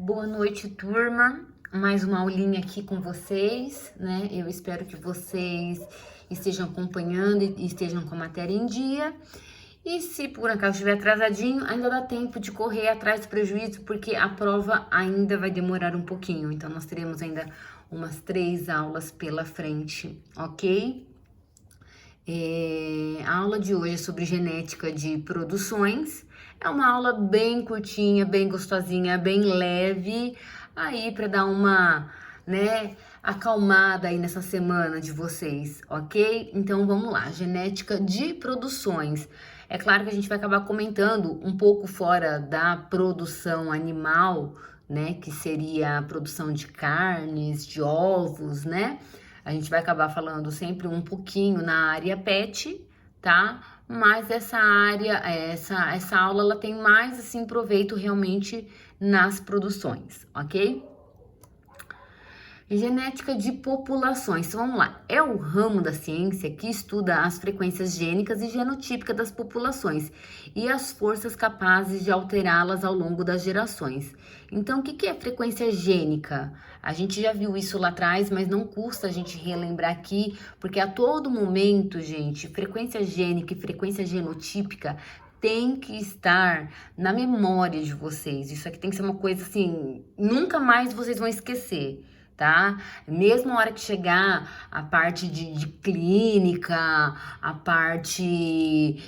Boa noite, turma. Mais uma aulinha aqui com vocês, né? Eu espero que vocês estejam acompanhando e estejam com a matéria em dia. E se por acaso estiver atrasadinho, ainda dá tempo de correr atrás do prejuízo, porque a prova ainda vai demorar um pouquinho. Então, nós teremos ainda umas 3 aulas pela frente, ok? A aula de hoje é sobre genética de produções. É uma aula bem curtinha, bem gostosinha, bem leve, aí para dar uma, né, acalmada aí nessa semana de vocês, ok? Então vamos lá, genética de produções. É claro que a gente vai acabar comentando um pouco fora da produção animal, né, que seria a produção de carnes, de ovos, né? A gente vai acabar falando sempre um pouquinho na área pet, tá? Mas essa área, essa aula, ela tem mais, assim, proveito realmente nas produções, ok? Genética de populações. Então, vamos lá. É o ramo da ciência que estuda as frequências gênicas e genotípicas das populações e as forças capazes de alterá-las ao longo das gerações. Então, o que é frequência gênica? A gente já viu isso lá atrás, mas não custa a gente relembrar aqui, porque a todo momento, gente, frequência gênica e frequência genotípica tem que estar na memória de vocês. Isso aqui tem que ser uma coisa assim, nunca mais vocês vão esquecer, tá? Mesmo a hora que chegar a parte de clínica, a parte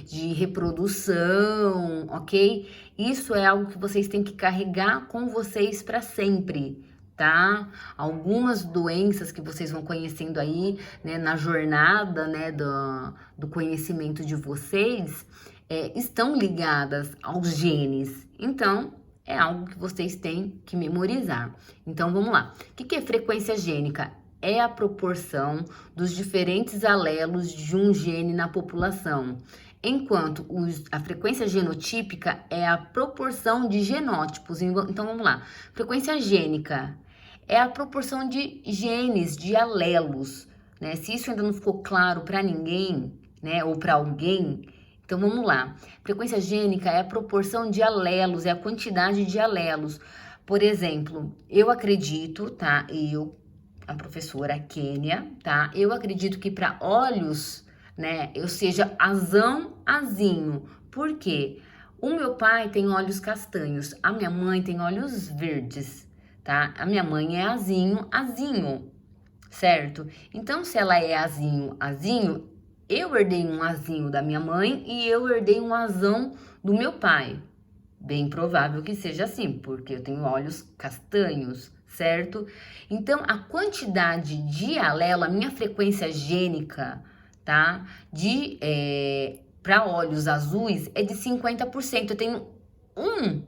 de reprodução, ok? Isso é algo que vocês têm que carregar com vocês para sempre, tá? Algumas doenças que vocês vão conhecendo aí, né, na jornada, né, do conhecimento de vocês, estão ligadas aos genes. Então, é algo que vocês têm que memorizar. Então, vamos lá. O que é frequência gênica? É a proporção dos diferentes alelos de um gene na população, enquanto a frequência genotípica é a proporção de genótipos. Então, vamos lá. Frequência gênica é a proporção de genes, de alelos, né? Se isso ainda não ficou claro para ninguém, né, ou para alguém, então vamos lá. Frequência gênica é a proporção de alelos, é a quantidade de alelos. Por exemplo, eu acredito, tá? A professora Kênia, tá? Eu acredito que para olhos, né, eu seja azão, azinho. Por quê? O meu pai tem olhos castanhos, a minha mãe tem olhos verdes, tá? A minha mãe é azinho, azinho, certo? Então, se ela é azinho, azinho, eu herdei um azinho da minha mãe e eu herdei um azão do meu pai. Bem provável que seja assim, porque eu tenho olhos castanhos, certo? Então, a quantidade de alelo, a minha frequência gênica, tá? Para olhos azuis é de 50%. Eu tenho um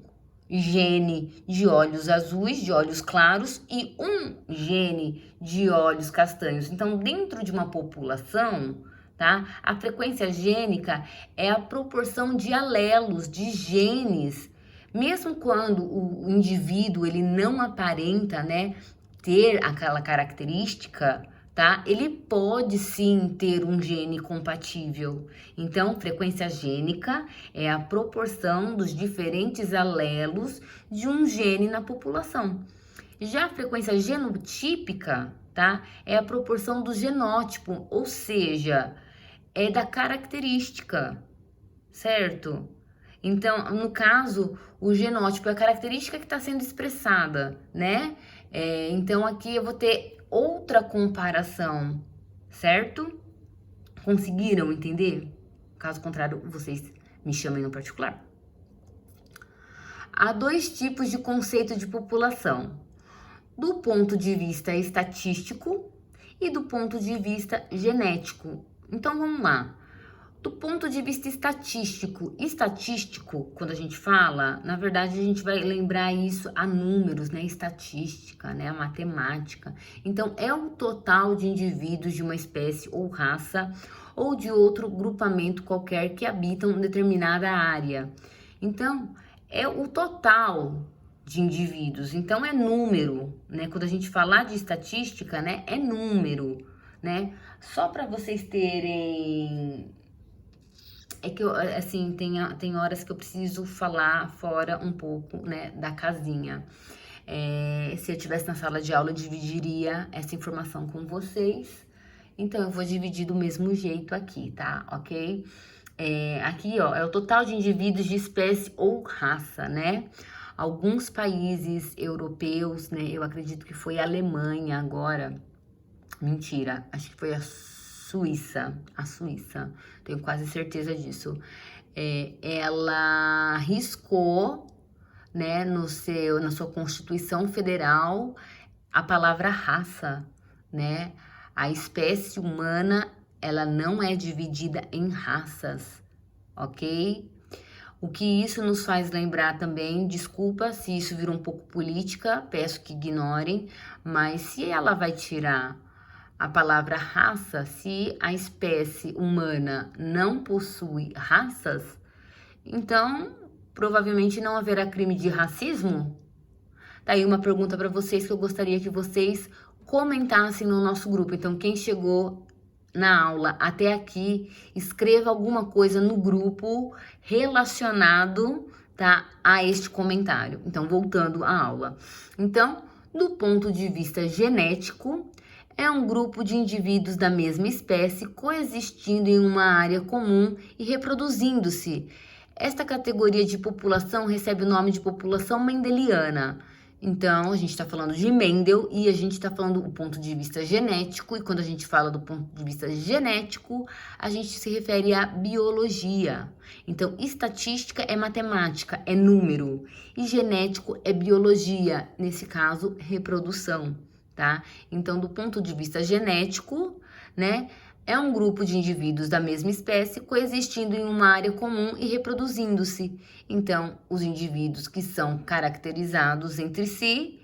gene de olhos azuis, de olhos claros, e um gene de olhos castanhos. Então, dentro de uma população, tá? A frequência gênica é a proporção de alelos, de genes, mesmo quando o indivíduo ele não aparenta, né, ter aquela característica, tá? Ele pode sim ter um gene compatível. Então, frequência gênica é a proporção dos diferentes alelos de um gene na população. Já a frequência genotípica, tá? É a proporção do genótipo, ou seja, é da característica, certo? Então, no caso, o genótipo é a característica que está sendo expressada, né? Então, aqui eu vou ter outra comparação, certo? Conseguiram entender? Caso contrário, vocês me chamem no particular. Há 2 tipos de conceito de população: do ponto de vista estatístico e do ponto de vista genético. Então, vamos lá. Do ponto de vista estatístico, quando a gente fala, na verdade a gente vai lembrar isso a números, né? Estatística, né? A matemática. Então, é o total de indivíduos de uma espécie ou raça ou de outro grupamento qualquer que habitam determinada área. Então, é o total de indivíduos. Então, é número, né? Quando a gente falar de estatística, né? É número, né? Só para vocês terem... É que, assim, tem horas que eu preciso falar fora um pouco, né, da casinha. Se eu estivesse na sala de aula, eu dividiria essa informação com vocês. Então, eu vou dividir do mesmo jeito aqui, tá? Ok? Aqui, ó, é o total de indivíduos de espécie ou raça, né? Alguns países europeus, né? Eu acredito que foi a Alemanha agora. Mentira, acho que foi a Suíça. Tenho quase certeza disso. Ela riscou, né, na sua Constituição Federal, a palavra raça, né? A espécie humana, ela não é dividida em raças, ok? O que isso nos faz lembrar também, desculpa se isso virou um pouco política, peço que ignorem, mas se ela vai tirar a palavra raça, se a espécie humana não possui raças, então provavelmente não haverá crime de racismo? Daí uma pergunta para vocês que eu gostaria que vocês comentassem no nosso grupo. Então, quem chegou na aula até aqui, escreva alguma coisa no grupo relacionado, tá, a este comentário. Então, voltando à aula. Então, do ponto de vista genético, é um grupo de indivíduos da mesma espécie coexistindo em uma área comum e reproduzindo-se. Esta categoria de população recebe o nome de população mendeliana. Então, a gente está falando de Mendel e a gente está falando do ponto de vista genético. E quando a gente fala do ponto de vista genético, a gente se refere à biologia. Então, estatística é matemática, é número. E genético é biologia, nesse caso, reprodução, tá? Então, do ponto de vista genético, né? É um grupo de indivíduos da mesma espécie coexistindo em uma área comum e reproduzindo-se. Então, os indivíduos que são caracterizados entre si,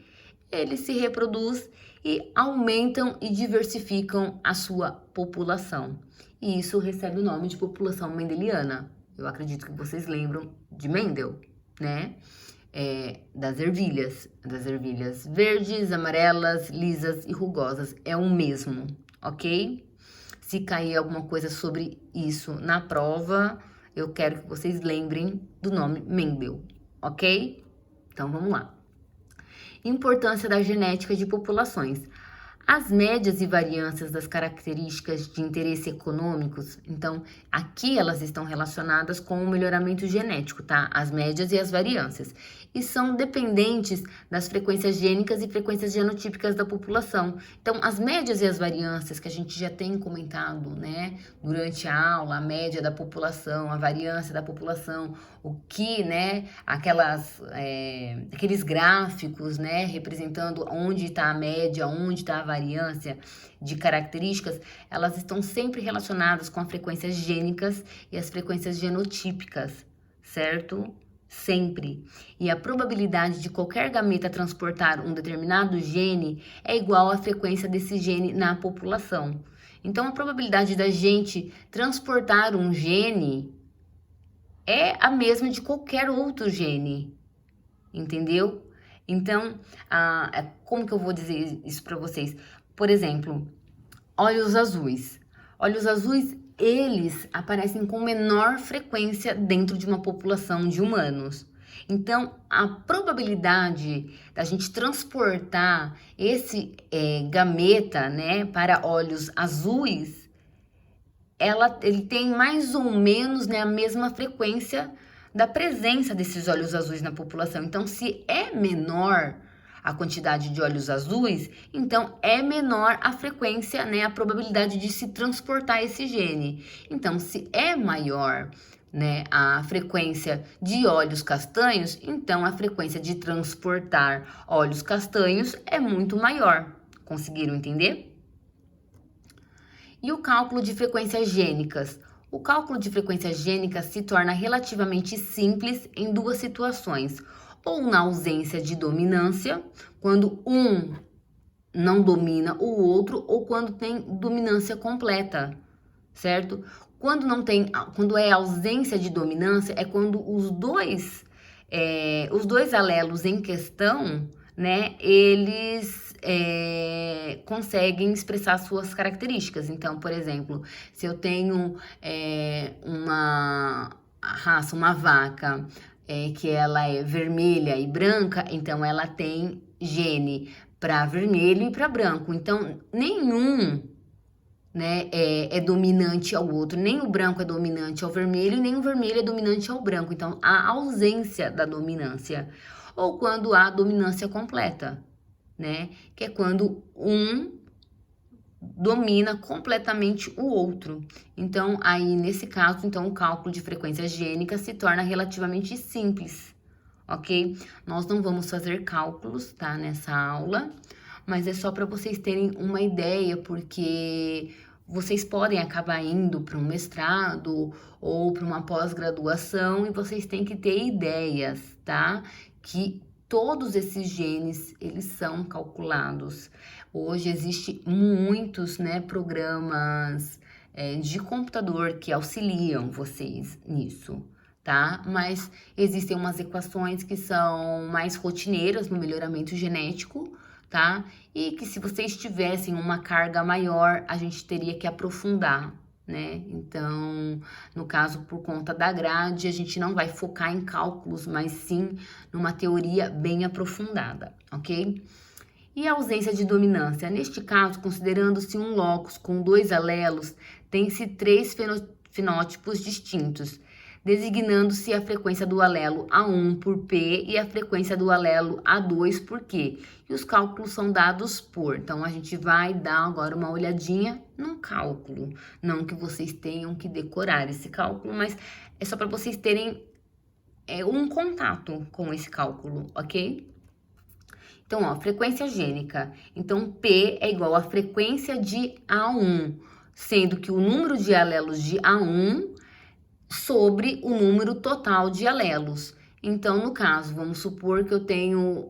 eles se reproduzem e aumentam e diversificam a sua população. E isso recebe o nome de população mendeliana. Eu acredito que vocês lembram de Mendel, né? Das ervilhas verdes, amarelas, lisas e rugosas. É o mesmo, ok? Se cair alguma coisa sobre isso na prova, eu quero que vocês lembrem do nome Mendel, ok? Então, vamos lá. Importância da genética de populações. As médias e variâncias das características de interesse econômicos, então, aqui elas estão relacionadas com o melhoramento genético, tá? As médias e as variâncias. E são dependentes das frequências gênicas e frequências genotípicas da população. Então, as médias e as variâncias que a gente já tem comentado, né, durante a aula, a média da população, a variância da população, o que, né, aqueles gráficos, né, representando onde está a média, onde está a variância de características, elas estão sempre relacionadas com as frequências gênicas e as frequências genotípicas, certo? Sempre. E a probabilidade de qualquer gameta transportar um determinado gene é igual à frequência desse gene na população. Então, a probabilidade da gente transportar um gene é a mesma de qualquer outro gene, entendeu? Então, como que eu vou dizer isso para vocês? Por exemplo, olhos azuis. Olhos azuis, eles aparecem com menor frequência dentro de uma população de humanos. Então, a probabilidade da gente transportar esse gameta, né, para olhos azuis, ele tem mais ou menos, né, a mesma frequência da presença desses olhos azuis na população. Então, se é menor a quantidade de olhos azuis, então é menor a frequência, né, a probabilidade de se transportar esse gene. Então, se é maior, né, a frequência de olhos castanhos, então a frequência de transportar olhos castanhos é muito maior. Conseguiram entender? E o cálculo de frequências gênicas? O cálculo de frequências gênicas se torna relativamente simples em duas situações. Ou na ausência de dominância, quando um não domina o outro, ou quando tem dominância completa, certo? Quando é ausência de dominância, é quando os dois alelos em questão, né, eles conseguem expressar suas características. Então, por exemplo, se eu tenho uma raça, uma vaca, que ela é vermelha e branca, então ela tem gene para vermelho e para branco. Então, nenhum, né, é dominante ao outro. Nem o branco é dominante ao vermelho, nem o vermelho é dominante ao branco. Então, há ausência da dominância. Ou quando há dominância completa, né? Que é quando um domina completamente o outro. Então, aí, nesse caso, então, o cálculo de frequência gênica se torna relativamente simples, ok? Nós não vamos fazer cálculos, tá, nessa aula, mas é só para vocês terem uma ideia, porque vocês podem acabar indo para um mestrado ou para uma pós-graduação e vocês têm que ter ideias, tá? Que todos esses genes, eles são calculados. Hoje existe muitos, né, programas de computador que auxiliam vocês nisso, tá? Mas existem umas equações que são mais rotineiras no melhoramento genético, tá? E que se vocês tivessem uma carga maior, a gente teria que aprofundar, né? Então, no caso, por conta da grade, a gente não vai focar em cálculos, mas sim numa teoria bem aprofundada, ok? E a ausência de dominância? Neste caso, considerando-se um locus com 2 alelos, tem-se 3 fenótipos distintos, designando-se a frequência do alelo A1 por P e a frequência do alelo A2 por Q. E os cálculos são dados por. Então, a gente vai dar agora uma olhadinha num cálculo. Não que vocês tenham que decorar esse cálculo, mas é só para vocês terem um contato com esse cálculo, ok? Então, ó, frequência gênica. Então, P é igual à frequência de A1, sendo que o número de alelos de A1 sobre o número total de alelos. Então, no caso, vamos supor que eu tenho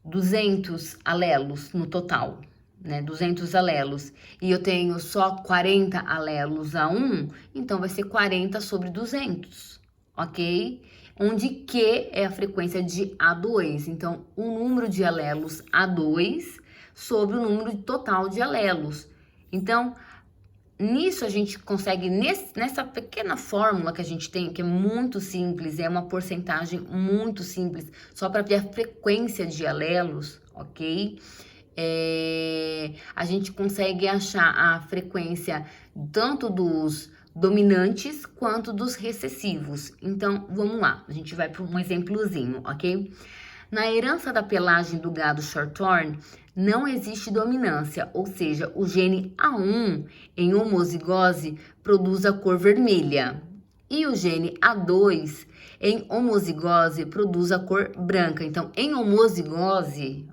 200 alelos no total, né? 200 alelos. E eu tenho só 40 alelos A1, então vai ser 40 sobre 200, ok? Onde Q é a frequência de A2. Então, o número de alelos A2 sobre o número total de alelos. Então, nisso a gente consegue, nessa pequena fórmula que a gente tem, que é muito simples, é uma porcentagem muito simples, só para ver a frequência de alelos, ok? A gente consegue achar a frequência tanto dos dominantes quanto dos recessivos. Então, vamos lá, a gente vai para um exemplozinho, ok? Na herança da pelagem do gado shorthorn, não existe dominância, ou seja, o gene A1 em homozigose produz a cor vermelha e o gene A2 em homozigose produz a cor branca. Então, em homozigose,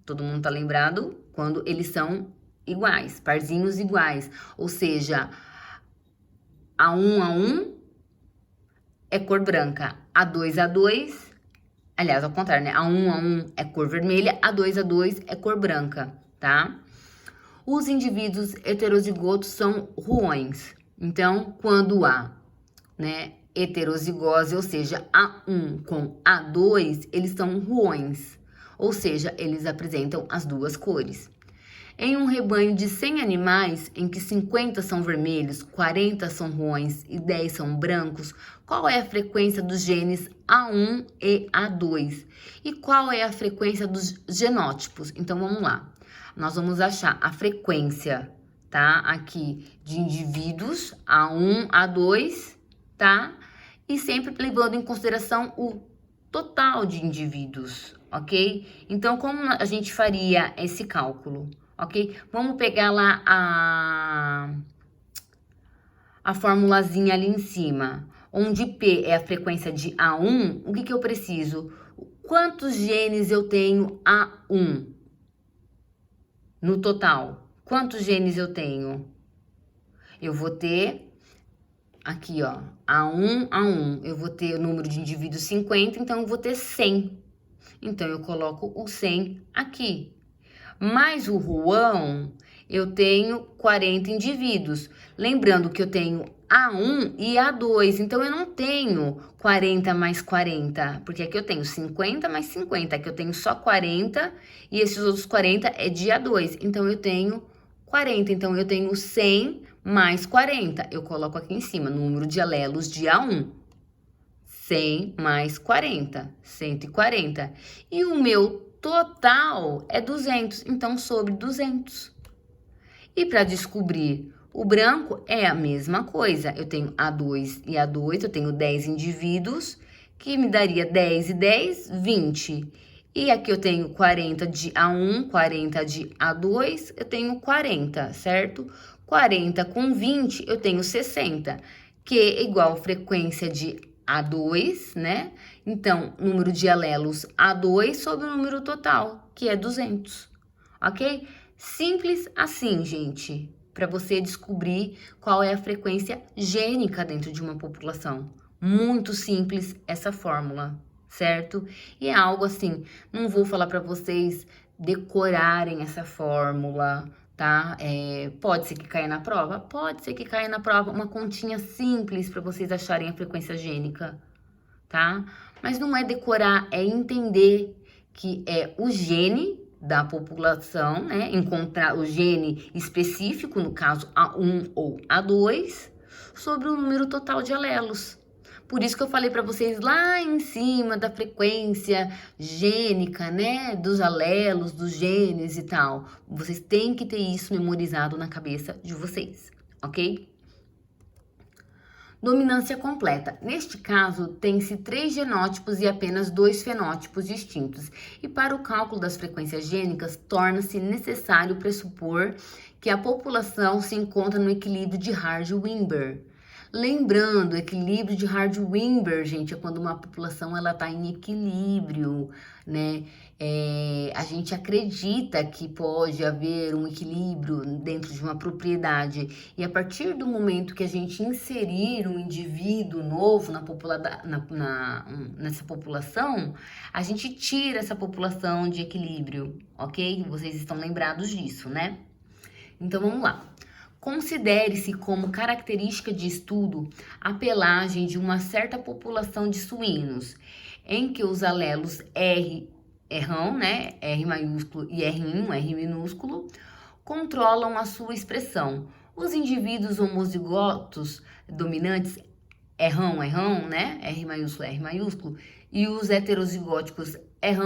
todo mundo tá lembrado? Quando eles são iguais, parzinhos iguais, ou seja, A1 é cor branca, A2, aliás, ao contrário, né? A1 é cor vermelha, A2 é cor branca, tá? Os indivíduos heterozigotos são ruões. Então, quando há, né, heterozigose, ou seja, A1 com A2, eles são ruões. Ou seja, eles apresentam as duas cores. Em um rebanho de 100 animais, em que 50 são vermelhos, 40 são ruões e 10 são brancos, qual é a frequência dos genes A1 e A2? E qual é a frequência dos genótipos? Então, vamos lá. Nós vamos achar a frequência, tá? Aqui, de indivíduos, A1, A2, tá? E sempre levando em consideração o total de indivíduos, ok? Então, como a gente faria esse cálculo? Ok? Vamos pegar lá a formulazinha ali em cima, onde P é a frequência de A1, o que eu preciso? Quantos genes eu tenho A1 no total? Quantos genes eu tenho? Eu vou ter, aqui ó, A1, eu vou ter o número de indivíduos 50, então eu vou ter 100. Então, eu coloco o 100 aqui. Mais o ruão, eu tenho 40 indivíduos. Lembrando que eu tenho A1 e A2, então eu não tenho 40 mais 40, porque aqui eu tenho 50 mais 50, aqui eu tenho só 40 e esses outros 40 é de A2, então eu tenho 40, então eu tenho 100 mais 40. Eu coloco aqui em cima, número de alelos de A1. 100 mais 40, 140. E o meu total é 200, então sobre 200. E para descobrir o branco é a mesma coisa. Eu tenho A2 e A2, eu tenho 10 indivíduos, que me daria 10 e 10, 20. E aqui eu tenho 40 de A1, 40 de A2, eu tenho 40, certo? 40 com 20, eu tenho 60, que é igual a frequência de A2, né? Então, número de alelos A2 sobre o número total, que é 200, ok? Simples assim, gente, para você descobrir qual é a frequência gênica dentro de uma população. Muito simples essa fórmula, certo? E é algo assim, não vou falar para vocês decorarem essa fórmula, tá? Pode ser que caia na prova? Pode ser que caia na prova uma continha simples para vocês acharem a frequência gênica, tá? Mas não é decorar, é entender que é o gene da população, né? Encontrar o gene específico, no caso A1 ou A2, sobre o número total de alelos. Por isso que eu falei para vocês lá em cima da frequência gênica, né? Dos alelos, dos genes e tal. Vocês têm que ter isso memorizado na cabeça de vocês, ok? Dominância completa. Neste caso, tem-se 3 genótipos e apenas 2 fenótipos distintos. E para o cálculo das frequências gênicas, torna-se necessário pressupor que a população se encontra no equilíbrio de Hardy-Weinberg. Lembrando, equilíbrio de Hardy-Weinberg, gente, é quando uma população ela está em equilíbrio, né? A gente acredita que pode haver um equilíbrio dentro de uma propriedade e a partir do momento que a gente inserir um indivíduo novo nessa população, a gente tira essa população de equilíbrio, ok? Vocês estão lembrados disso, né? Então vamos lá. Considere-se como característica de estudo a pelagem de uma certa população de suínos, em que os alelos R, né, R maiúsculo e R minúsculo, controlam a sua expressão. Os indivíduos homozigotos dominantes R, né, R maiúsculo, e os heterozigóticos R,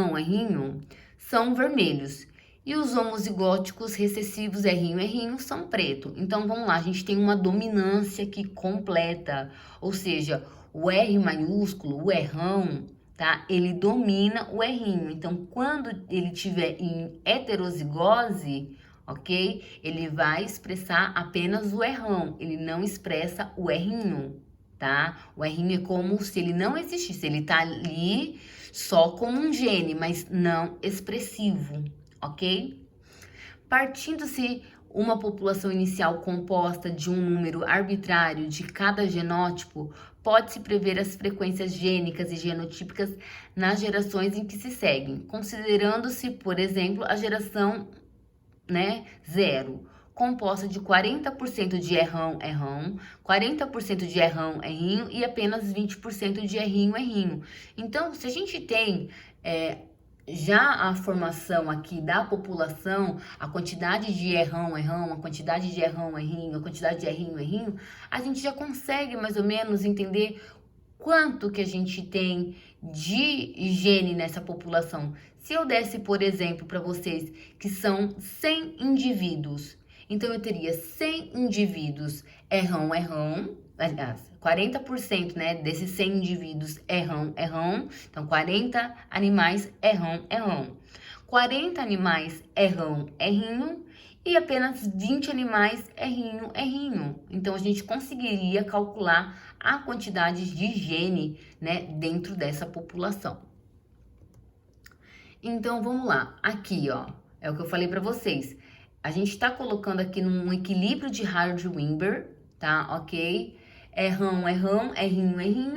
são vermelhos. E os homozigóticos recessivos R são preto. Então, vamos lá, a gente tem uma dominância aqui completa. Ou seja, o R maiúsculo, o Rão, tá? Ele domina o R. Então, quando ele estiver em heterozigose, ok? Ele vai expressar apenas o Rão. Ele não expressa o R, tá? O R é como se ele não existisse. Ele tá ali só como um gene, mas não expressivo. Ok? Partindo-se uma população inicial composta de um número arbitrário de cada genótipo, pode-se prever as frequências gênicas e genotípicas nas gerações em que se seguem, considerando-se, por exemplo, a geração, né, 0, composta de 40% de R, 40% de R e apenas 20% de R. Então, se a gente tem já a formação aqui da população, a quantidade de a quantidade de a quantidade de R, a gente já consegue mais ou menos entender quanto que a gente tem de gene nessa população. Se eu desse, por exemplo, para vocês que são 100 indivíduos, então eu teria 100 indivíduos aliás, 40%, né, desses 100 indivíduos Rão. Então, 40 animais Rão. 40 animais Rão e apenas 20 animais Rrinho. Então, a gente conseguiria calcular a quantidade de gene, né, dentro dessa população. Então, vamos lá. Aqui, ó, é o que eu falei para vocês. A gente tá colocando aqui num equilíbrio de Hardy-Weinberg, tá? Ok? Rrinho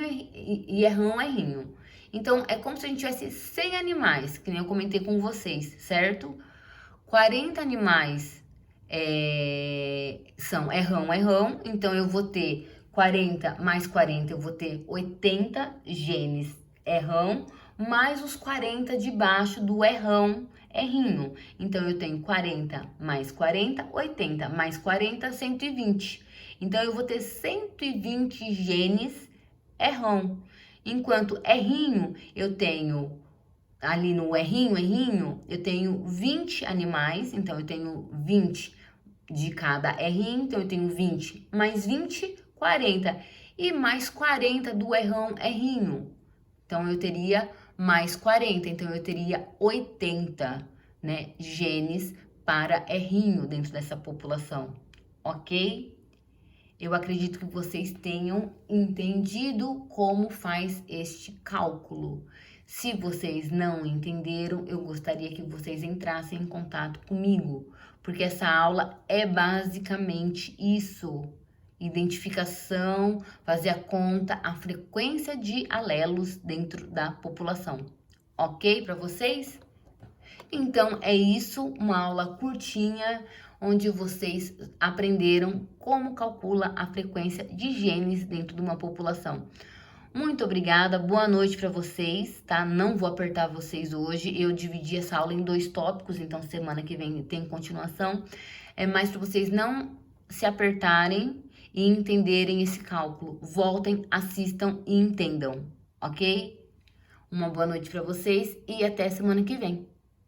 e Rrinho. Então, é como se a gente tivesse 100 animais, que nem eu comentei com vocês, certo? 40 animais são Rrão, então eu vou ter 40 mais 40, eu vou ter 80 genes Rrão, mais os 40 de baixo do Rrão, Rrinho. Então, eu tenho 40 mais 40, 80 mais 40, 120. Então, eu vou ter 120 genes errão. Enquanto errinho, eu tenho ali no errinho, eu tenho 20 animais, então eu tenho 20 de cada errinho, então eu tenho 20 mais 20, 40. E mais 40 do errinho. Então eu teria mais 40, então eu teria 80, né, genes para errinho dentro dessa população, ok? Eu acredito que vocês tenham entendido como faz este cálculo. Se vocês não entenderam, eu gostaria que vocês entrassem em contato comigo, porque essa aula é basicamente isso: identificação, fazer a conta, a frequência de alelos dentro da população. Ok para vocês? Então é isso, uma aula curtinha, onde vocês aprenderam como calcula a frequência de genes dentro de uma população. Muito obrigada, boa noite para vocês, tá? Não vou apertar vocês hoje, eu dividi essa aula em 2 tópicos, então semana que vem tem continuação. É mais para vocês não se apertarem e entenderem esse cálculo. Voltem, assistam e entendam, ok? Uma boa noite para vocês e até semana que vem.